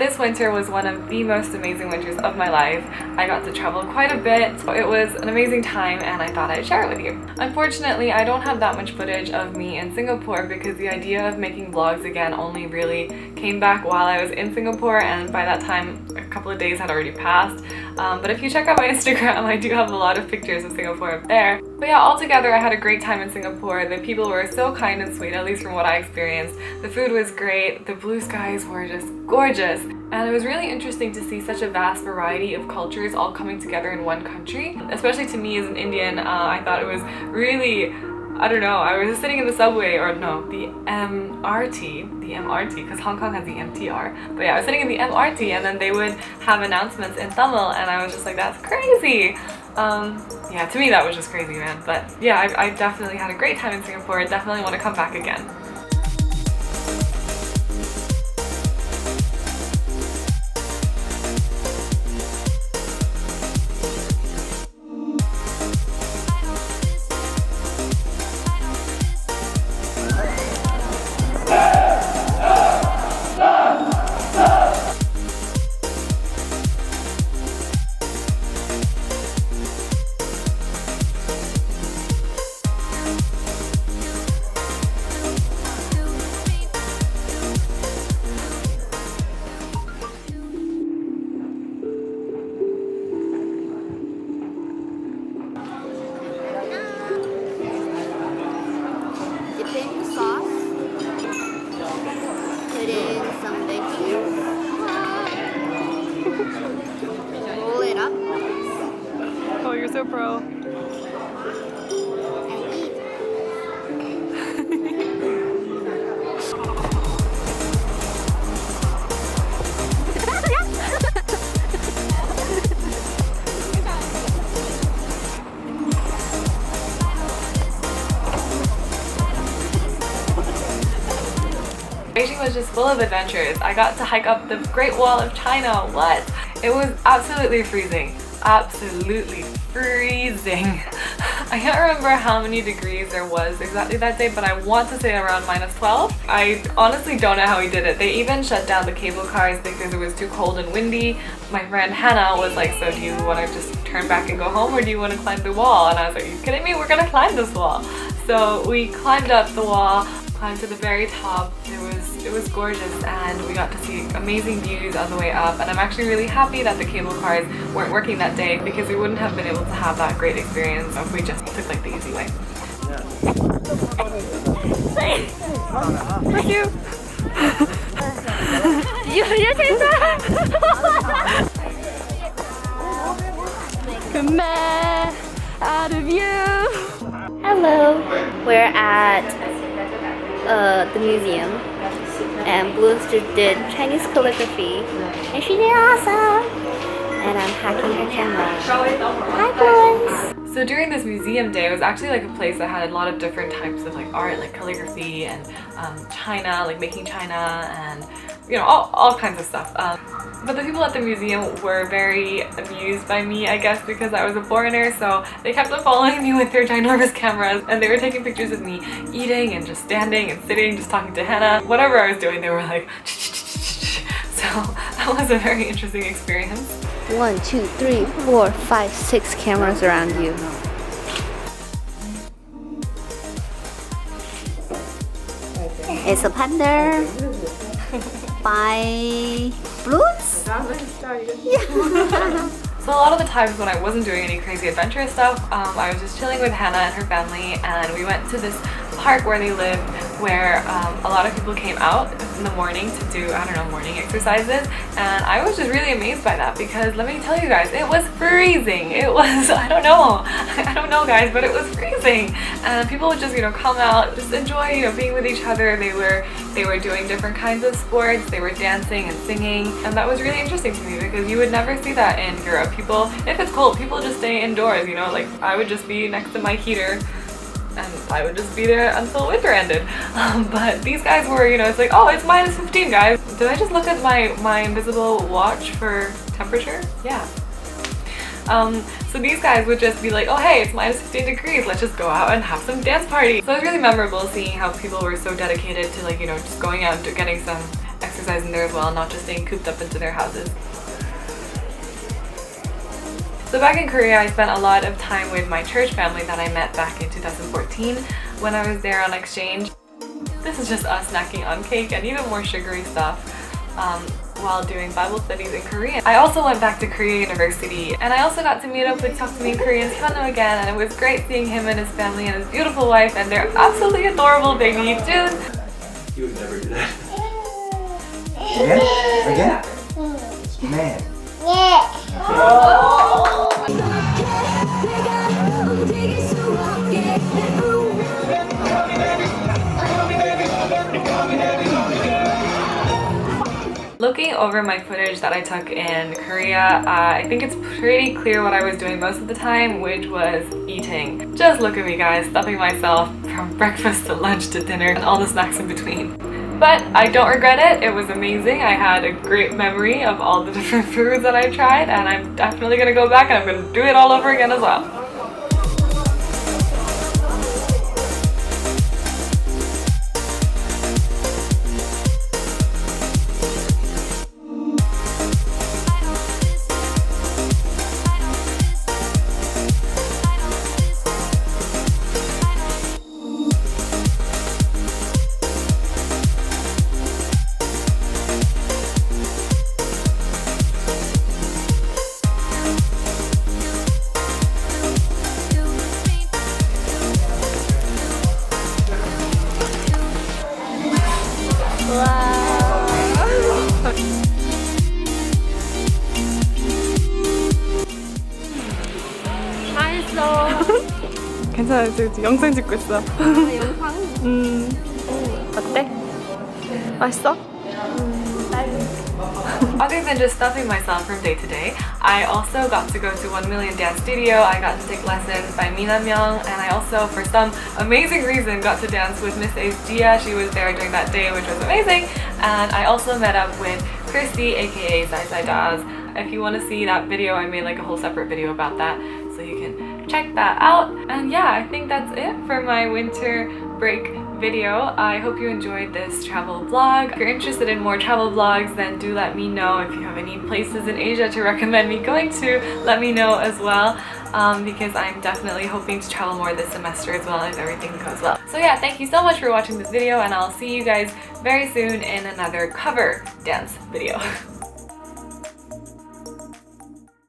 This winter was one of the most amazing winters of my life. I got to travel quite a bit. It was an amazing time and I thought I'd share it with you. Unfortunately, I don't have that much footage of me in Singapore because the idea of making vlogs again only really came back while I was in Singapore, and by that time a couple of days had already passed. But if you check out my Instagram, I do have a lot of pictures of Singapore up there. But yeah, altogether I had a great time in Singapore. The people were so kind and sweet, at least from what I experienced. The food was great, the blue skies were just gorgeous, and it was really interesting to see such a vast variety of cultures all coming together in one country. Especially to me as an Indian, I thought it was really, I don't know, I was just sitting in the subway, or no, the MRT, because Hong Kong has the MTR. But yeah, I was sitting in the MRT and then they would have announcements in Tamil and I was just like, that's crazy. Yeah, to me that was just crazy, man. But yeah, I definitely had a great time in Singapore. I definitely want to come back again. Roll it up. Oh, you're so pro. And eat. Beijing was just full of adventures. I got to hike up the Great Wall of China. What? It was absolutely freezing. Absolutely freezing. I can't remember how many degrees there was exactly that day, but I want to say around -12. I honestly don't know how we did it. They even shut down the cable cars because it was too cold and windy. My friend Hannah was like, so do you want to just turn back and go home, or do you want to climb the wall? And I was like, are you kidding me? We're gonna climb this wall. So we climbed up the wall, climbed to the very top. It was gorgeous, and we got to see amazing views on the way up, and I'm actually really happy that the cable cars weren't working that day because we wouldn't have been able to have that great experience if we just took like the easy way. Thank you. You say that? Come on, out of you. Hello. We're at the museum, and Blue did Chinese calligraphy, and she did awesome. And I'm hacking her camera. Hi, Blue. So during this museum day, it was actually like a place that had a lot of different types of like art, like calligraphy and china, like making china, and you know, all kinds of stuff. But the people at the museum were very amused by me, I guess, because I was a foreigner, so they kept on following me with their ginormous cameras, and they were taking pictures of me eating and just standing and sitting, just talking to Hannah. Whatever I was doing, they were like, so that was a very interesting experience. 1, 2, 3, 4, 5, 6 cameras around you. It's a panda by Blues? Yeah. So a lot of the times when I wasn't doing any crazy adventurous stuff, I was just chilling with Hannah and her family, and we went to this park where they lived, where a lot of people came out in the morning to do, I don't know, morning exercises, and I was just really amazed by that because let me tell you guys, it was freezing. It was, I don't know guys, but it was freezing, and people would just, you know, come out, just enjoy, you know, being with each other. They were doing different kinds of sports, they were dancing and singing, and that was really interesting to me because you would never see that in Europe. People, if it's cold, people just stay indoors, you know, like I would just be next to my heater and I would just be there until winter ended. But these guys were, you know, it's like, oh, it's -15, guys. Did I just look at my invisible watch for temperature? Yeah. So these guys would just be like, oh hey, it's -15 degrees, let's just go out and have some dance party. So it was really memorable seeing how people were so dedicated to, like, you know, just going out and getting some exercise in there as well, not just staying cooped up into their houses. So back in Korea, I spent a lot of time with my church family that I met back in 2014 when I was there on exchange. This is just us snacking on cake and even more sugary stuff while doing Bible studies in Korean. I also went back to Korea University, and I also got to meet up with Talk to Me in Korean's Hyunwoo again, and it was great seeing him and his family and his beautiful wife and their absolutely adorable baby June. You would never do that. Again? Again? Man. Looking over my footage that I took in Korea, I think it's pretty clear what I was doing most of the time, which was eating. Just look at me guys, stuffing myself from breakfast to lunch to dinner and all the snacks in between. But I don't regret it. It was amazing. I had a great memory of all the different foods that I tried, and I'm definitely gonna go back and I'm gonna do it all over again as well. 괜찮아, 지금 영상 찍고 있어. 영상? 어때? 맛있어? Other than just stuffing myself from day to day, I also got to go to 1 Million Dance Studio. I got to take lessons by Mina Myung, and I also, for some amazing reason, got to dance with Miss Ace Gia. She was there during that day, which was amazing. And I also met up with Christy, aka Zai Zai Daz. If you want to see that video, I made like a whole separate video about that, so you can check that out. And yeah, I think that's it for my winter break video. I hope you enjoyed this travel vlog. If you're interested in more travel vlogs, then do let me know. If you have any places in Asia to recommend me going to, let me know as well, because I'm definitely hoping to travel more this semester as well if everything goes well. So yeah, thank you so much for watching this video, and I'll see you guys very soon in another cover dance video.